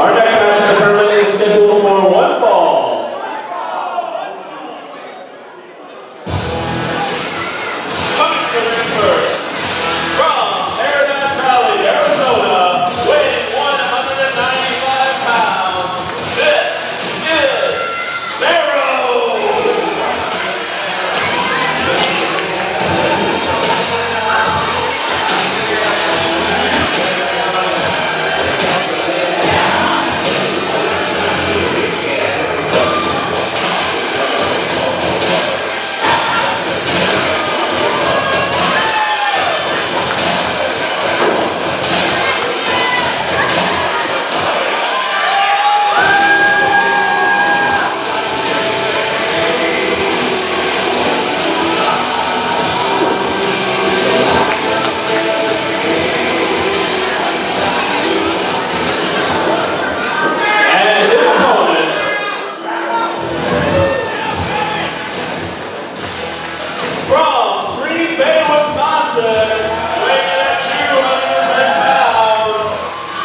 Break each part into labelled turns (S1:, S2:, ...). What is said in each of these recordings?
S1: Our next match in the tournament is scheduled for one fall. Coming to the ring first, from Paradise Valley, Arizona, weighing 195 pounds, this is Sparrow.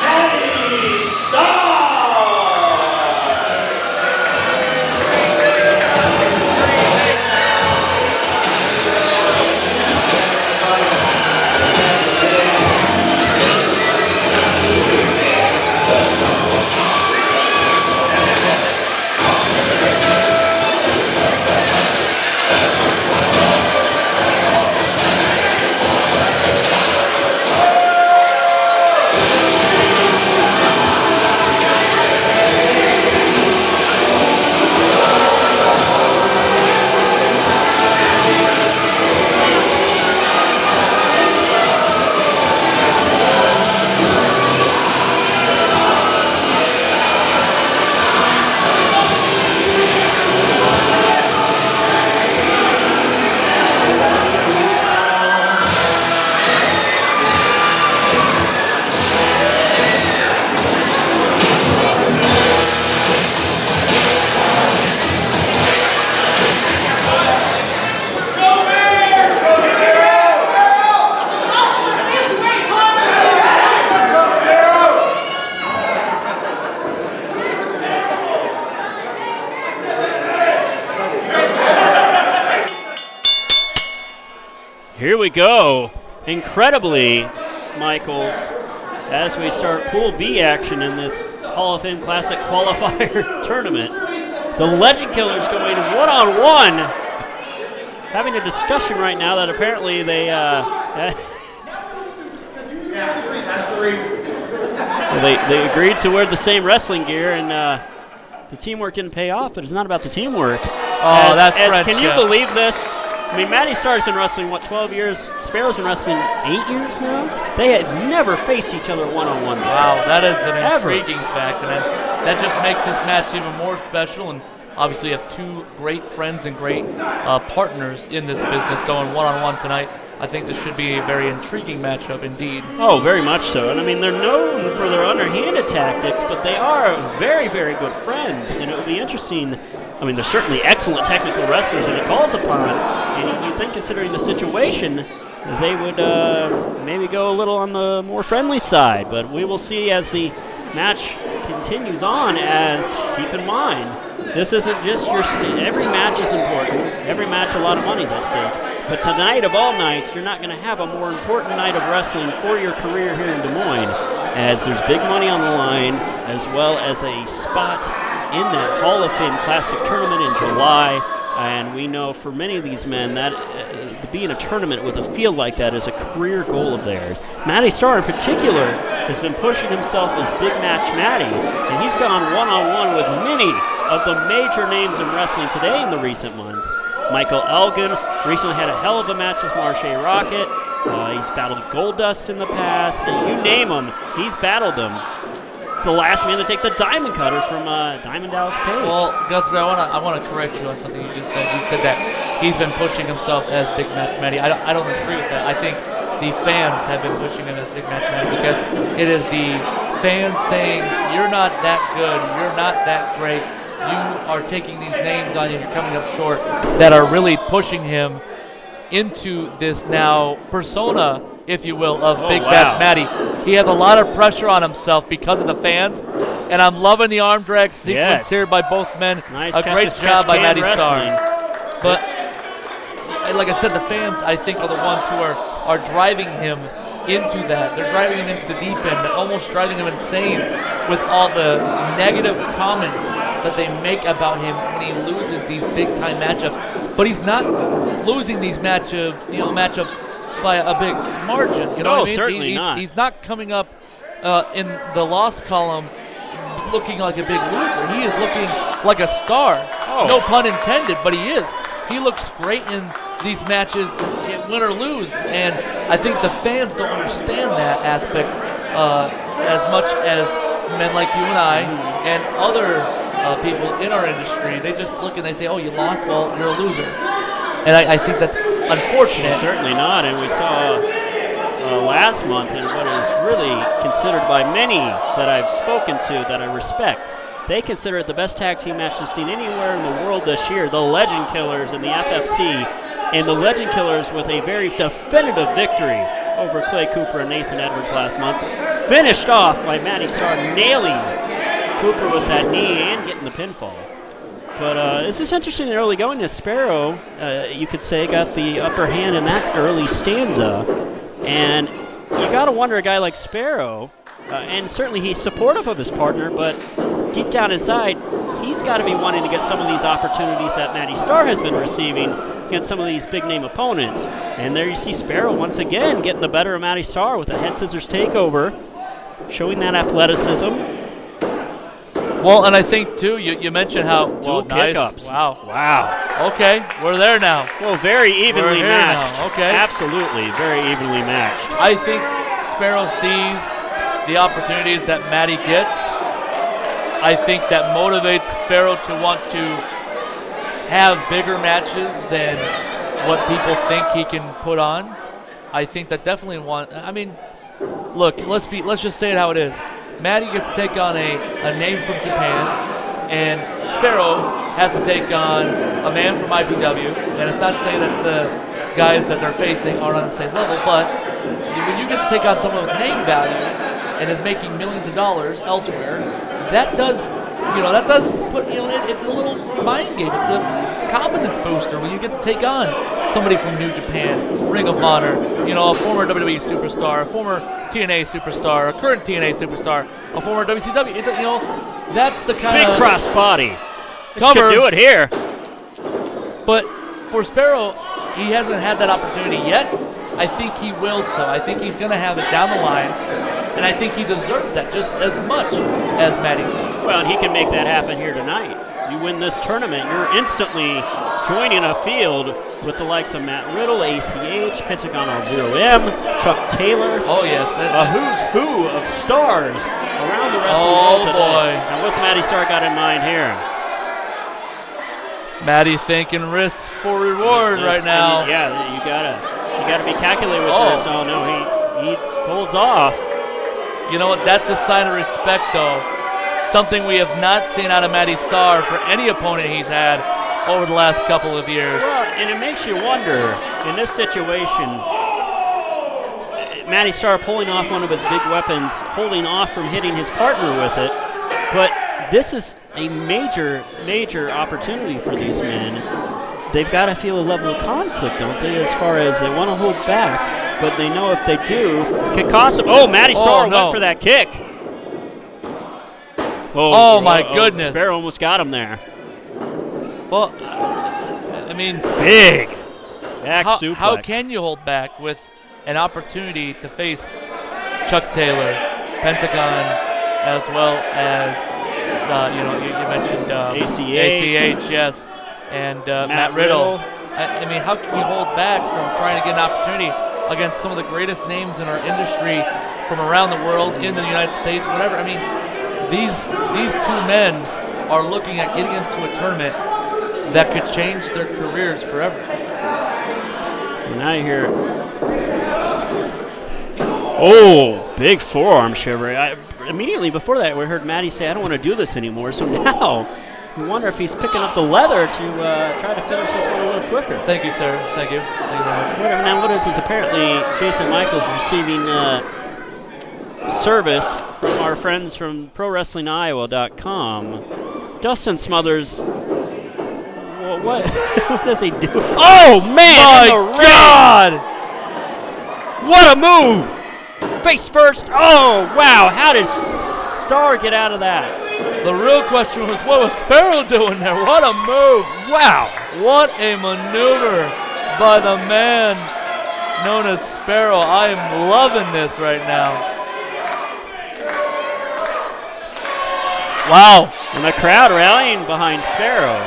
S1: Matty Star!
S2: Here we go. Incredibly, Michaels, as we start Pool B action in this Hall of Fame Classic Qualifier tournament. The Legend Killers going one-on-one, having a discussion right now that apparently they they agreed to wear the same wrestling gear, and the teamwork didn't pay off, but it's not about the teamwork.
S3: Oh, that's friendship.
S2: Can you believe this? I mean, Matty Star's been wrestling, 12 years? Sparrow's been wrestling 8 years now? They had never faced each other one-on-one.
S3: Wow, that is an intriguing fact, and that just makes this match even more special. And obviously, you have two great friends and great partners in this business going one-on-one tonight. I think this should be a very intriguing matchup indeed.
S2: Oh, very much so. And I mean, they're known for their underhanded tactics, but they are very, very good friends. And it will be interesting. I mean, they're certainly excellent technical wrestlers, and it calls upon. And you'd think, considering the situation, they would maybe go a little on the more friendly side. But we will see as the match continues on. As keep in mind, this isn't just your every match is important. Every match, a lot of money's at stake. But tonight of all nights, you're not going to have a more important night of wrestling for your career here in Des Moines, as there's big money on the line, as well as a spot in that Hall of Fame Classic tournament in July. And we know for many of these men that to be in a tournament with a field like that is a career goal of theirs. Matty Star in particular has been pushing himself as Big Match Matty, and he's gone one-on-one with many of the major names in wrestling today in the recent months. Michael Elgin recently had a hell of a match with Marche Rocket. He's battled Goldust in the past. You name him, he's battled them. It's the last man to take the Diamond Cutter from Diamond Dallas Page.
S3: Well, Guthrie, I want to correct you on something you just said. You said that he's been pushing himself as Big Match Matty. I don't agree with that. I think the fans have been pushing him as Big Match Matty because it is the fans saying, you're not that good, you're not that great, you are taking these names on you, you're coming up short, that are really pushing him into this now persona, if you will, of Big Match Matty. He has a lot of pressure on himself because of the fans, And I'm loving the arm drag sequence
S2: Yes.
S3: here by both men.
S2: Nice
S3: A
S2: catch
S3: great
S2: as
S3: job by
S2: catch
S3: Matty
S2: can
S3: Star.
S2: wrestling.
S3: But like I said, the fans, I think, are the ones who are driving him into that. They're driving him into the deep end, almost driving him insane with all the negative comments that they make about him when he loses these big-time matchups. But he's not losing these matchups by a big margin. You know what I mean?
S2: Certainly not.
S3: He's not coming up in the loss column looking like a big loser. He is looking like a star.
S2: Oh.
S3: No pun intended, but he is. He looks great in these matches, win or lose, and I think the fans don't understand that aspect as much as men like you and I and other people in our industry. They just look and they say, oh, you lost, well, you're a loser. And I think that's unfortunate.
S2: Certainly not, and we saw last month in what is really considered by many that I've spoken to that I respect. They consider it the best tag team match they've seen anywhere in the world this year. The Legend Killers and the FFC, and the Legend Killers with a very definitive victory over Clay Cooper and Nathan Edwards last month. Finished off by Matty Star nailing Cooper with that knee and getting the pinfall. But this is interesting in the early going. As Sparrow, you could say, got the upper hand in that early stanza. And you got to wonder, a guy like Sparrow, and certainly he's supportive of his partner, but deep down inside, he's got to be wanting to get some of these opportunities that Matty Star has been receiving against some of these big-name opponents. And there you see Sparrow once again getting the better of Matty Star with a head scissors takeover, showing that athleticism.
S3: Well, and I think, too, you mentioned how...
S2: Dual kickups.
S3: Wow. Okay, we're there now.
S2: Well, very evenly
S3: here
S2: matched.
S3: now, okay.
S2: Absolutely, very evenly matched.
S3: I think Sparrow sees the opportunities that Matty gets. I think that motivates Sparrow to want to have bigger matches than what people think he can put on. I think that definitely look, let's just say it how it is. Matty gets to take on a name from Japan, and Sparrow has to take on a man from IPW. And it's not saying that the guys that they're facing aren't on the same level, but when you get to take on someone with name value and is making millions of dollars elsewhere, that does put, it's a little mind game. It's a confidence booster when you get to take on somebody from New Japan, Ring of Honor, a former WWE superstar, a former TNA superstar, a current TNA superstar, a former WCW. That's the kind of
S2: big cross body.
S3: cover.
S2: Could do it here.
S3: But for Sparrow, he hasn't had that opportunity yet. I think he will, though. I think he's going to have it down the line, and I think he deserves that just as much as Matty Star.
S2: Well, and he can make that happen here tonight. You win this tournament, you're instantly joining a field with the likes of Matt Riddle, ACH, Pentagon on 0M, Chuck Taylor.
S3: Oh, yes.
S2: A who's who of stars around the wrestling world today.
S3: Boy.
S2: And what's Matty Star got in mind here?
S3: Matty thinking risk for reward right now.
S2: Yeah, you gotta be calculated with this. Oh no, he folds off.
S3: You know what? That's a sign of respect, though. Something we have not seen out of Matty Star for any opponent he's had over the last couple of years.
S2: Well, and it makes you wonder, in this situation, Matty Star pulling off one of his big weapons, holding off from hitting his partner with it, but this is a major, major opportunity for these men. They've got to feel a level of conflict, don't they, as far as they want to hold back, but they know if they do, it could cost them. Oh, Matty Star went for that kick.
S3: Oh, my goodness.
S2: Sparrow almost got him there.
S3: Well, I mean,
S2: big back suplex.
S3: How can you hold back with an opportunity to face Chuck Taylor, Pentagon, as well as you mentioned ACH, yes, and Matt Riddle. I mean, how can you hold back from trying to get an opportunity against some of the greatest names in our industry from around the world, in the United States, whatever? I mean, these two men are looking at getting into a tournament that could change their careers forever.
S2: And now you hear, big forearm shiver. Immediately before that, we heard Matty say, I don't want to do this anymore. So now, we wonder if he's picking up the leather to try to finish this one a little quicker.
S3: Thank you, sir. Thank you. Thank you very much.
S2: Now, what is apparently Jason Michaels receiving service from our friends from ProWrestlingIowa.com. Dustin Smothers. What does he do? Oh man!
S3: My God!
S2: What a move! Face first. Oh wow! How did Star get out of that?
S3: The real question was, what was Sparrow doing there? What a move!
S2: Wow!
S3: What a maneuver by the man known as Sparrow. I am loving this right now. Wow!
S2: And the crowd rallying behind Sparrow.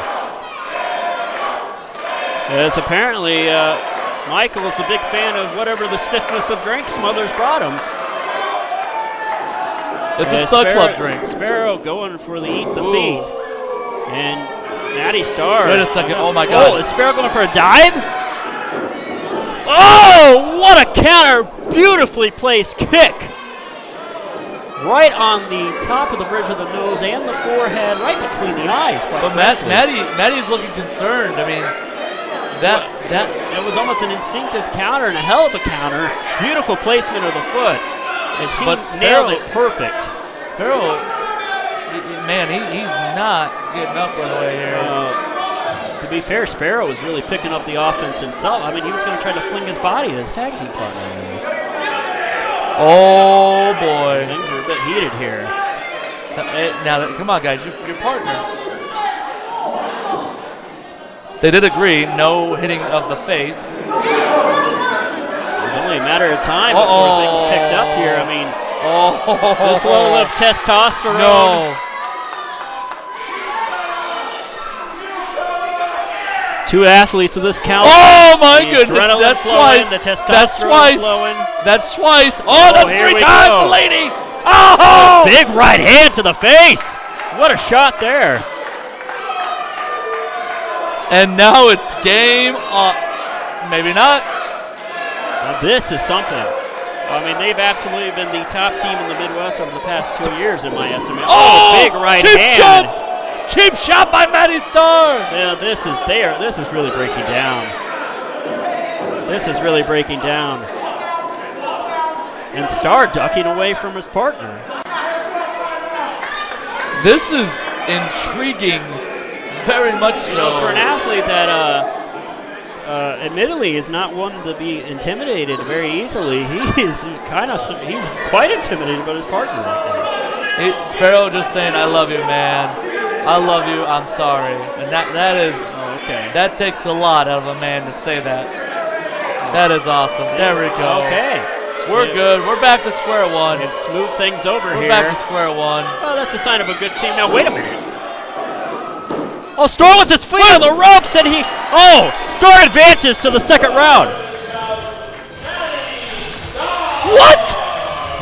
S2: As apparently Michael is a big fan of whatever the stiffness of drink Smothers brought him.
S3: It's a Stud Club drink.
S2: Sparrow going for the eat the feet. And Matty Star.
S3: Wait a second. Oh my God.
S2: Oh, is Sparrow going for a dive? Oh, what a counter. Beautifully placed kick. Right on the top of the bridge of the nose and the forehead, right between the eyes.
S3: But Matty's looking concerned. I mean, that
S2: was almost an instinctive counter and a hell of a counter. Beautiful placement of the foot. As he nailed it perfect.
S3: Sparrow, man, he's not getting up right away here.
S2: To be fair, Sparrow was really picking up the offense himself. I mean, he was going to try to fling his body at his tag team partner.
S3: Oh boy,
S2: things are a bit heated here.
S3: Now, come on, guys, you're partners. They did agree, no hitting of the face.
S2: It's only a matter of time before things picked up here. I mean, this level of testosterone.
S3: No.
S2: Two athletes of this caliber.
S3: Oh my goodness!
S2: That's
S3: twice.
S2: The testosterone
S3: That's twice.
S2: flowing.
S3: That's twice. Oh, that's three times, the lady. Oh!
S2: Big right hand to the face. What a shot there.
S3: And now it's game on. Maybe not.
S2: Now this is something. I mean, they've absolutely been the top team in the Midwest over the past 2 years, in my estimate. Oh, big right hand.
S3: Cheap shot by Matty Star.
S2: Yeah, this is really breaking down. This is really breaking down. And Star ducking away from his partner.
S3: This is intriguing, very much so.
S2: For an athlete that admittedly is not one to be intimidated very easily, he's quite intimidated by his partner right now.
S3: Sparrow just saying, "I love you, man. I love you. I'm sorry." And that is
S2: okay.
S3: That takes a lot out of a man to say that. That is awesome. There we go.
S2: Okay.
S3: We're good. We're back to square one.
S2: They've smoothed things over here.
S3: We're back to square one.
S2: Oh, that's a sign of a good team. Now, wait a minute. Oh, Star with his feet on the ropes, and Star advances to the second round.
S3: What?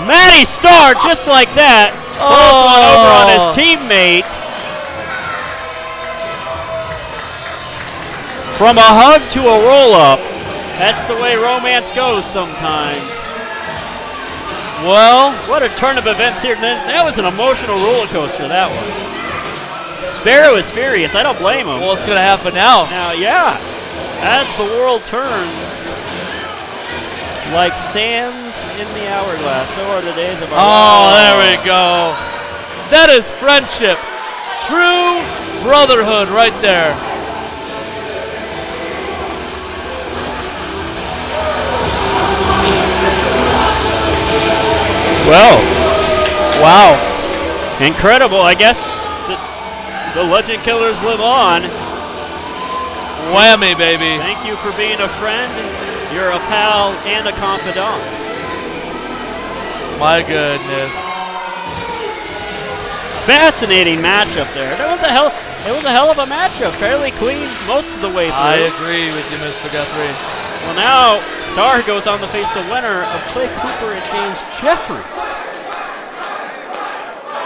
S2: Matty Star, just like that, throws one over on his teammate. From a hug to a roll-up. That's the way romance goes sometimes. Well, what a turn of events here. That was an emotional roller coaster, that one. Sparrow is furious. I don't blame him.
S3: Well, what's going to happen now?
S2: Now, yeah. As the world turns like sands in the hourglass, so are the days of our lives.
S3: Oh, there we go. That is friendship. True brotherhood right there.
S2: Well, wow. Incredible. I guess the Legend Killers live on.
S3: Whammy, baby.
S2: Thank you for being a friend. You're a pal and a confidant.
S3: My goodness.
S2: Fascinating matchup there. It was a hell of a matchup. Fairly clean most of the way through.
S3: I agree with you, Mr. Guthrie.
S2: Well, now Star goes on to face the winner of Clay Cooper and James Jeffries.